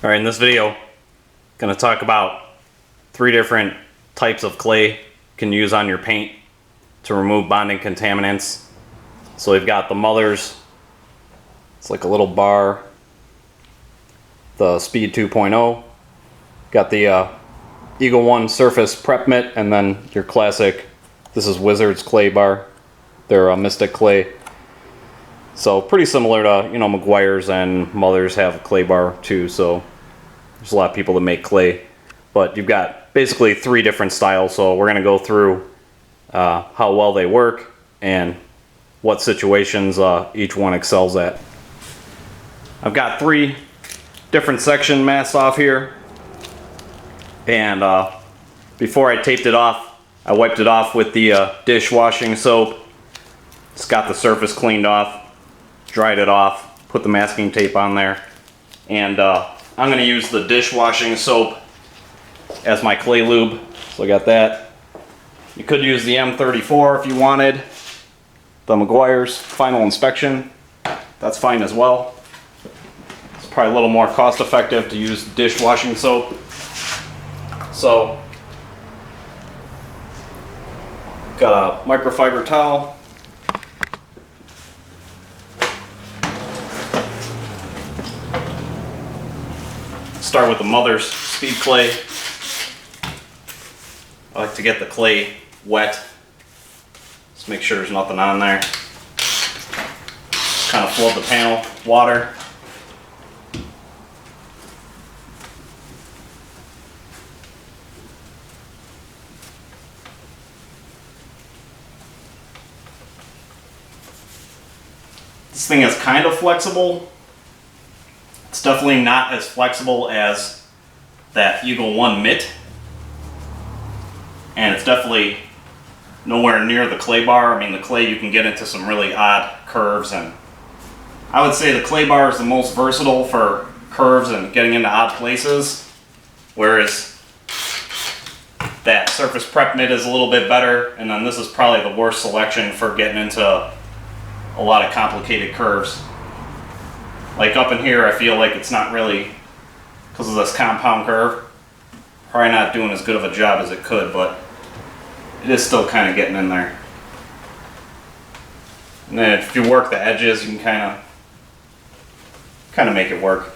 Alright, in this video, I'm going to talk about 3 different types of clay you can use on your paint to remove bonding contaminants. So we've got the Mother's, it's like a little bar, the Speed 2.0, got the Eagle 1 Surface Prep Mitt, and then your classic, this is Wizard's clay bar, they're Mystic clay. So pretty similar to, you know, McGuire's and Mother's have a clay bar too, so there's a lot of people that make clay. But you've got basically 3 different styles, so we're going to go through how well they work and what situations each one excels at. I've got 3 different section masks off here, and before I taped it off, I wiped it off with the dishwashing soap. Just got the surface cleaned off, dried it off, put the masking tape on there, and I'm going to use the dishwashing soap as my clay lube. So I got that. You could use the M34 if you wanted. The McGuire's Final Inspection, that's fine as well. It's probably a little more cost effective to use dishwashing soap. So, got a microfiber towel. Start with the Mother's Speed Clay. I like to get the clay wet. Just make sure there's nothing on there. Kind of flood the panel with water. This thing is kind of flexible. It's definitely not as flexible as that Eagle 1 mitt, and it's definitely nowhere near the clay bar. I mean, the clay, you can get into some really odd curves, and I would say the clay bar is the most versatile for curves and getting into odd places, whereas that Surface Prep mitt is a little bit better, and then this is probably the worst selection for getting into a lot of complicated curves. Like up in here, I feel like it's not really, because of this compound curve, probably not doing as good of a job as it could, but it is still kind of getting in there. And then if you work the edges, you can kind of make it work.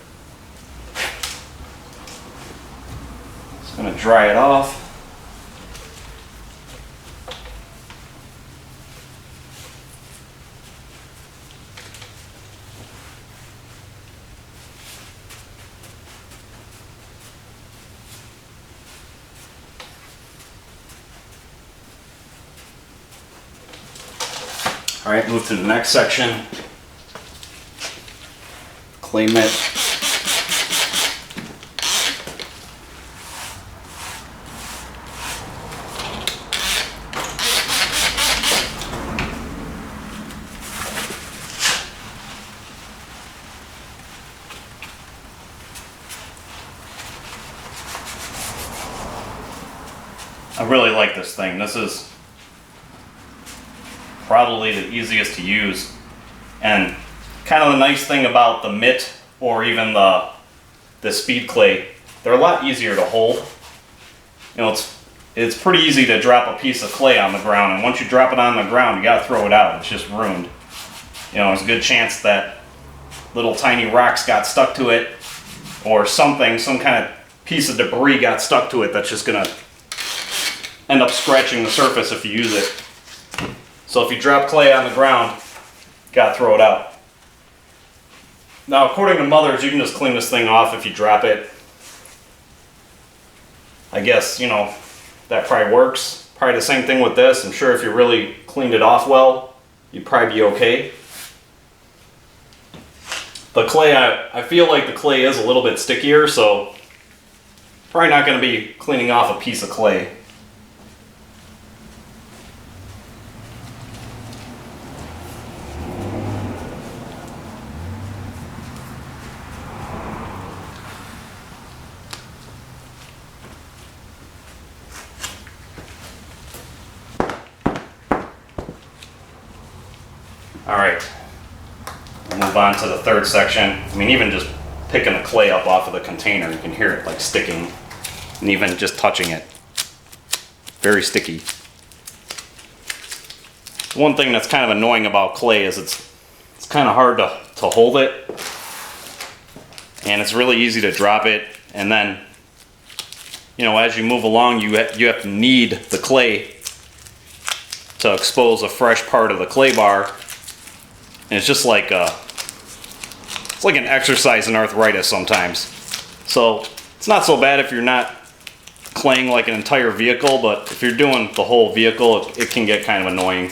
Just going to dry it off. Alright, move to the next section. Clay mitt. I really like this thing. This is probably the easiest to use, and kind of the nice thing about the mitt or even the speed clay, they're a lot easier to hold. You know, it's pretty easy to drop a piece of clay on the ground, and once you drop it on the ground, you gotta throw it out. It's just ruined. You know, there's a good chance that little tiny rocks got stuck to it, or something, some kind of piece of debris got stuck to it that's just gonna end up scratching the surface if you use it. So if you drop clay on the ground, you gotta throw it out. Now, according to Mother's, you can just clean this thing off if you drop it. I guess, you know, that probably works. Probably the same thing with this. I'm sure if you really cleaned it off well, you'd probably be okay. The clay, I feel like the clay is a little bit stickier, so probably not gonna be cleaning off a piece of clay. Alright, we'll move on to the third section. I mean, even just picking the clay up off of the container. You can hear it like sticking, and even just touching it. Very sticky. One thing that's kind of annoying about clay is it's kind of hard to hold it, and it's really easy to drop it, and then, you know, as you move along, you have to knead the clay to expose a fresh part of the clay bar, and it's just like it's like an exercise in arthritis sometimes. So it's not so bad if you're not claying like an entire vehicle, but if you're doing the whole vehicle, it can get kind of annoying.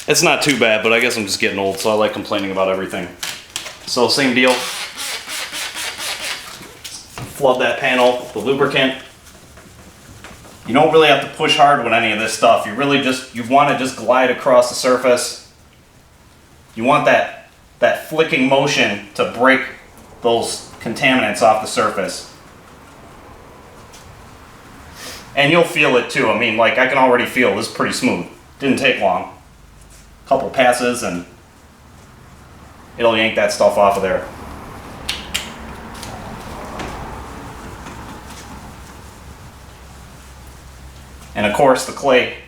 It's not too bad, but I guess I'm just getting old, so I like complaining about everything. So same deal. Flood that panel with the lubricant. You don't really have to push hard with any of this stuff. You really you want to just glide across the surface. You want that flicking motion to break those contaminants off the surface. And you'll feel it too. I mean, like, I can already feel this is pretty smooth. Didn't take long. Couple passes and it'll yank that stuff off of there. And of course, the clay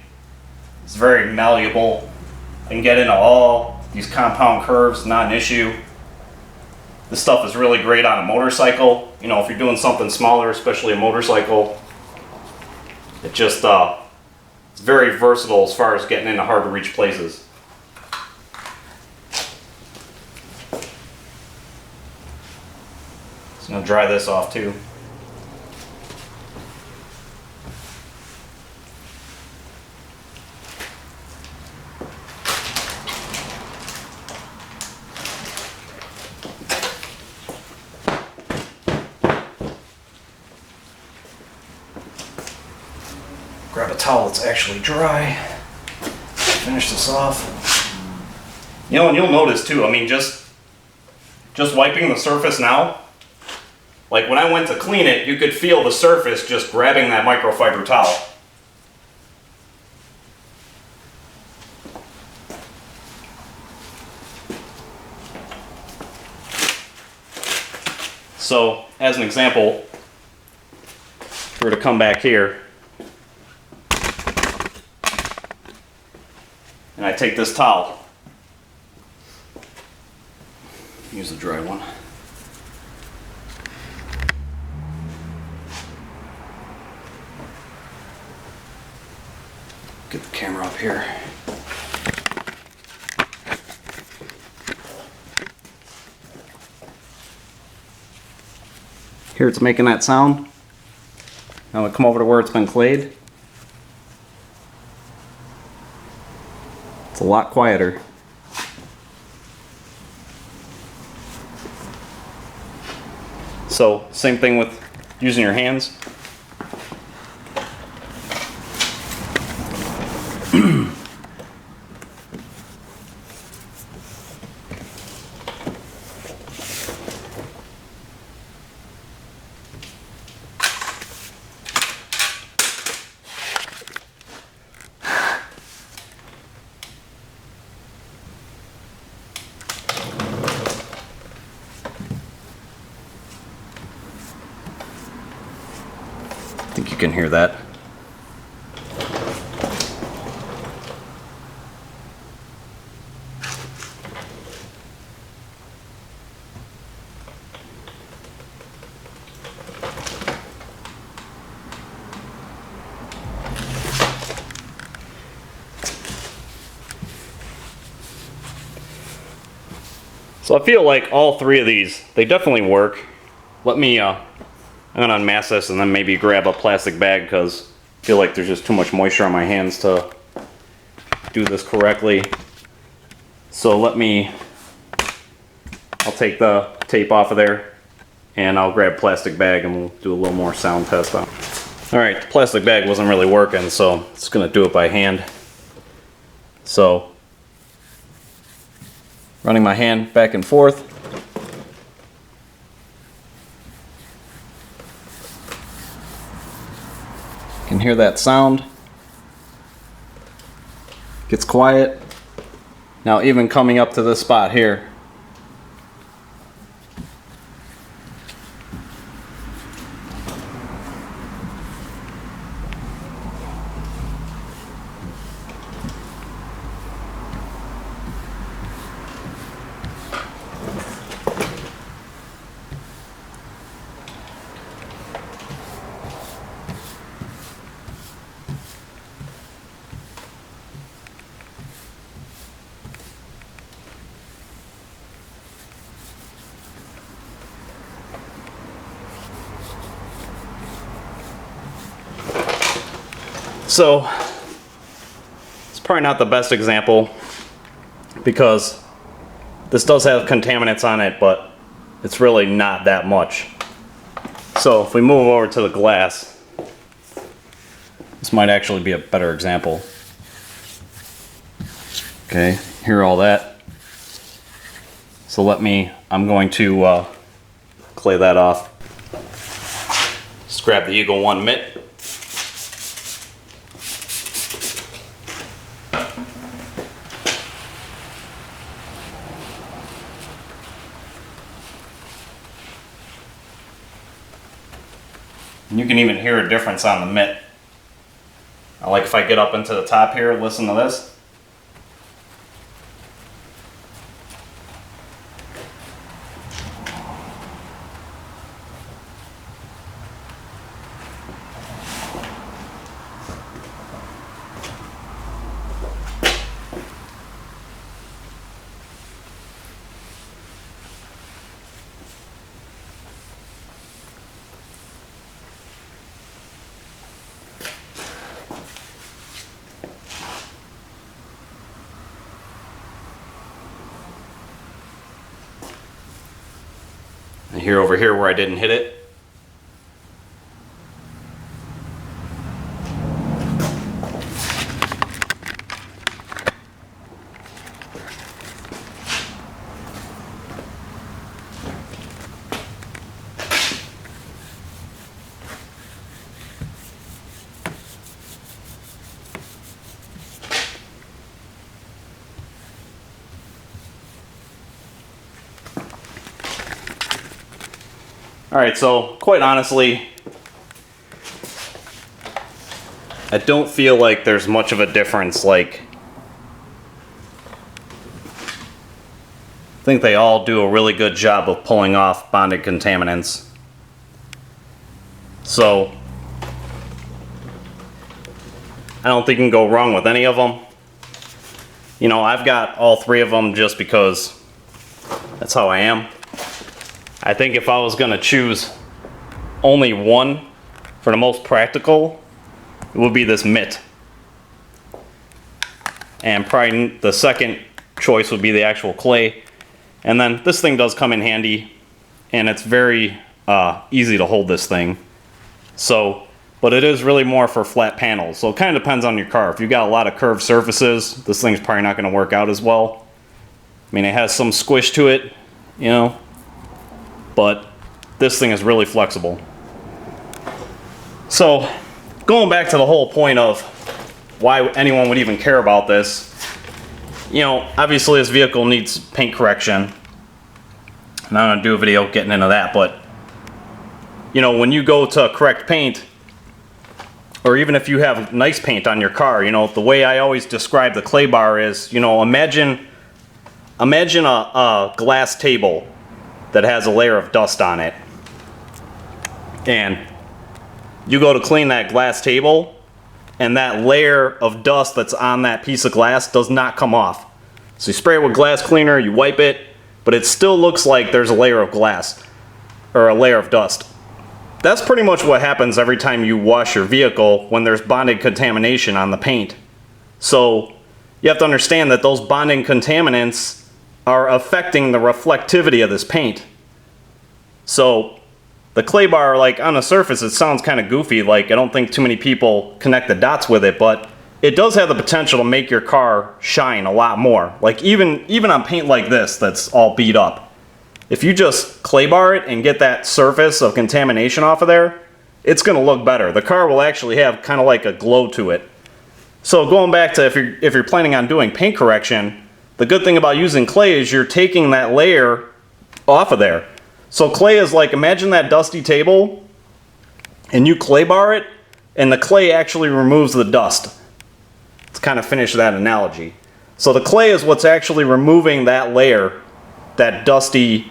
is very malleable. I can get into all these compound curves, not an issue. This stuff is really great on a motorcycle. You know, if you're doing something smaller, especially a motorcycle, it just it's very versatile as far as getting into hard to reach places. So I'm gonna dry this off too. Grab a towel that's actually dry. Finish this off. You know, and you'll notice too, I mean, just wiping the surface now, like when I went to clean it, you could feel the surface just grabbing that microfiber towel. So, as an example, if we were to come back here, and I take this towel, use the dry one. Get the camera up here. Here it's making that sound. Now we come over to where it's been clayed. It's a lot quieter. So, same thing with using your hands. I think you can hear that. So I feel like all three of these, they definitely work. Let me, I'm gonna unmask this and then maybe grab a plastic bag because I feel like there's just too much moisture on my hands to do this correctly. So I'll take the tape off of there and I'll grab a plastic bag and we'll do a little more sound test on it. Alright, the plastic bag wasn't really working, so it's gonna do it by hand. So, running my hand back and forth. You can hear that sound. Gets quiet. Now even coming up to this spot here, So it's probably not the best example because this does have contaminants on it, but it's really not that much. So if we move over to the glass, this might actually be a better example. Okay, hear all that. So I'm going to clay that off. Just grab the Eagle 1 mitt. And you can even hear a difference on the mitt. Like if I get up into the top here, listen to this. And here over here where I didn't hit it. Alright, so quite honestly, I don't feel like there's much of a difference. Like, I think they all do a really good job of pulling off bonded contaminants. So, I don't think you can go wrong with any of them. You know, I've got all three of them just because that's how I am. I think if I was going to choose only one for the most practical, it would be this mitt. And probably the second choice would be the actual clay. And then this thing does come in handy, and it's very easy to hold this thing. So, but it is really more for flat panels. So it kind of depends on your car. If you've got a lot of curved surfaces, this thing's probably not going to work out as well. I mean, it has some squish to it, you know. But this thing is really flexible. So, going back to the whole point of why anyone would even care about this, you know, obviously this vehicle needs paint correction. And I'm going to do a video getting into that, but, you know, when you go to correct paint, or even if you have nice paint on your car, you know, the way I always describe the clay bar is, you know, imagine a glass table that has a layer of dust on it, and you go to clean that glass table, and that layer of dust that's on that piece of glass does not come off. So you spray it with glass cleaner, you wipe it, but it still looks like there's a layer of glass or a layer of dust. That's pretty much what happens every time you wash your vehicle when there's bonded contamination on the paint. So you have to understand that those bonding contaminants are affecting the reflectivity of this paint. So the clay bar, like on the surface, it sounds kind of goofy. Like I don't think too many people connect the dots with it, but it does have the potential to make your car shine a lot more. Like even on paint like this that's all beat up, if you just clay bar it and get that surface of contamination off of there, it's going to look better. The car will actually have kind of like a glow to it. So going back to if you're planning on doing paint correction, the good thing about using clay is you're taking that layer off of there. So clay is like, imagine that dusty table, and you clay bar it, and the clay actually removes the dust. Let's kind of finish that analogy. So the clay is what's actually removing that layer, that dusty,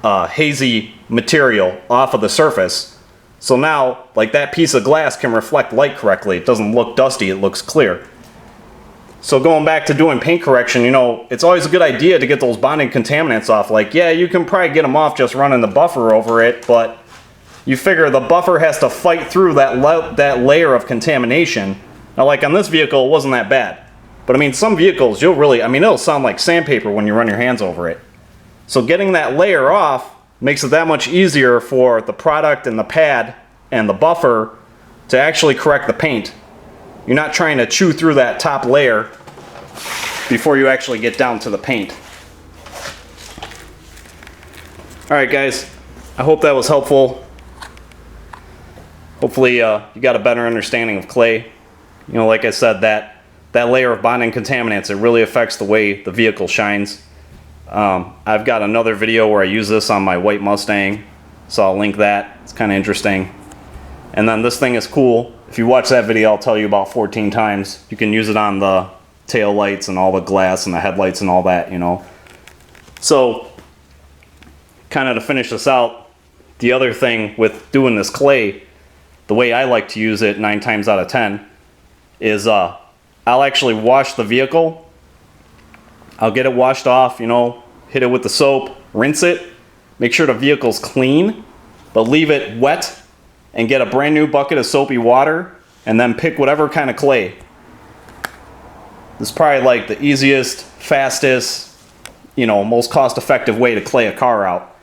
hazy material off of the surface. So now, like that piece of glass can reflect light correctly. It doesn't look dusty, it looks clear. So going back to doing paint correction, you know, it's always a good idea to get those bonding contaminants off. Like, yeah, you can probably get them off just running the buffer over it, but you figure the buffer has to fight through that layer of contamination Now, like on this vehicle, it wasn't that bad. But I mean, some vehicles, you'll really, I mean, it'll sound like sandpaper when you run your hands over it. So getting that layer off makes it that much easier for the product and the pad and the buffer to actually correct the paint. You're not trying to chew through that top layer before you actually get down to the paint. Alright guys, I hope that was helpful. Hopefully you got a better understanding of clay. You know, like I said, that layer of bonding contaminants, it really affects the way the vehicle shines. I've got another video where I use this on my white Mustang, so I'll link that. It's kind of interesting. And then this thing is cool. If you watch that video, I'll tell you about 14 times. You can use it on the tail lights and all the glass and the headlights and all that, you know. So, kind of to finish this out, the other thing with doing this clay, the way I like to use it 9 times out of 10 is I'll actually wash the vehicle. I'll get it washed off, you know, hit it with the soap, rinse it, make sure the vehicle's clean, but leave it wet and get a brand new bucket of soapy water and then pick whatever kind of clay. This is probably like the easiest, fastest, you know, most cost-effective way to clay a car out.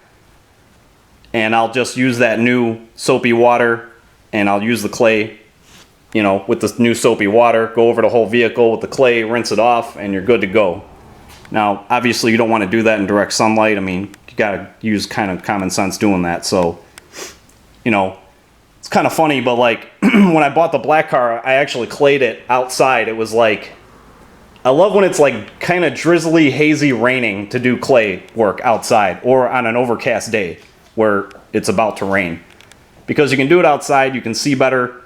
And I'll just use that new soapy water and I'll use the clay, you know, with the new soapy water, go over the whole vehicle with the clay, rinse it off, and you're good to go. Now, obviously you don't want to do that in direct sunlight. I mean, you gotta use kind of common sense doing that. So, you know, it's kind of funny, but like when I bought the black car, I actually clayed it outside. It was like, I love when it's like kind of drizzly, hazy raining to do clay work outside or on an overcast day where it's about to rain. Because you can do it outside, you can see better,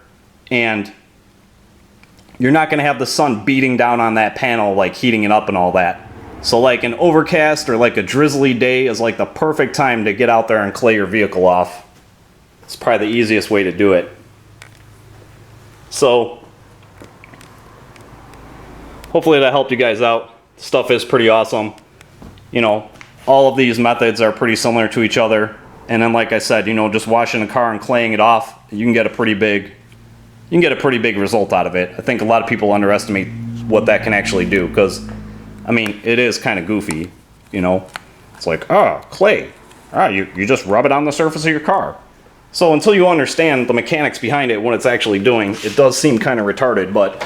and you're not gonna have the sun beating down on that panel, like heating it up and all that. So like an overcast or like a drizzly day is like the perfect time to get out there and clay your vehicle off. It's probably the easiest way to do it. So hopefully that helped you guys out. Stuff is pretty awesome. You know, all of these methods are pretty similar to each other. And then like I said, you know, just washing a car and claying it off, you can get a pretty big result out of it. I think a lot of people underestimate what that can actually do, because I mean, it is kind of goofy, you know. It's like, clay. You just rub it on the surface of your car. So until you understand the mechanics behind it, what it's actually doing, it does seem kind of retarded, but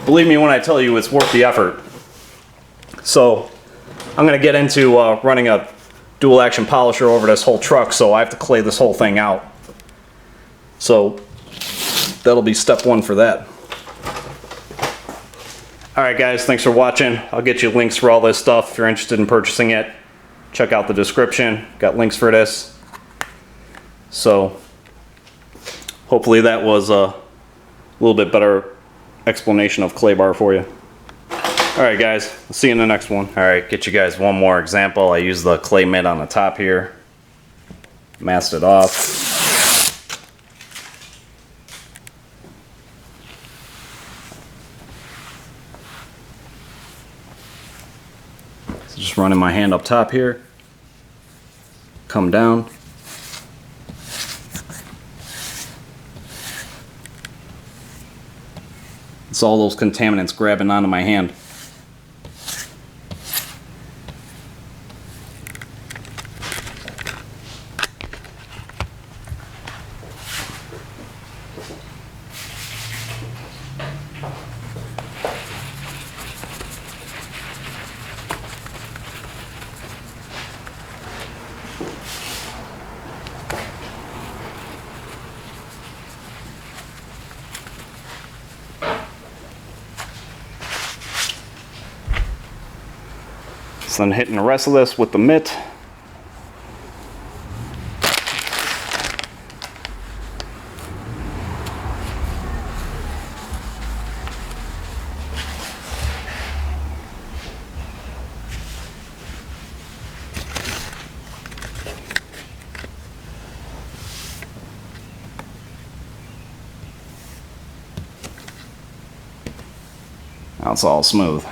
believe me when I tell you it's worth the effort. So I'm going to get into running a dual action polisher over this whole truck, so I have to clay this whole thing out. So that'll be step 1 for that. Alright guys, thanks for watching. I'll get you links for all this stuff if you're interested in purchasing it. Check out the description, got links for this. So hopefully that was a little bit better explanation of clay bar for you. Alright guys, I'll see you in the next one. Alright, get you guys one more example. I used the clay mitt on the top here. Masked it off. So just running my hand up top here. Come down. It's all those contaminants grabbing onto my hand. So then hitting the rest of this with the mitt. Now it's all smooth.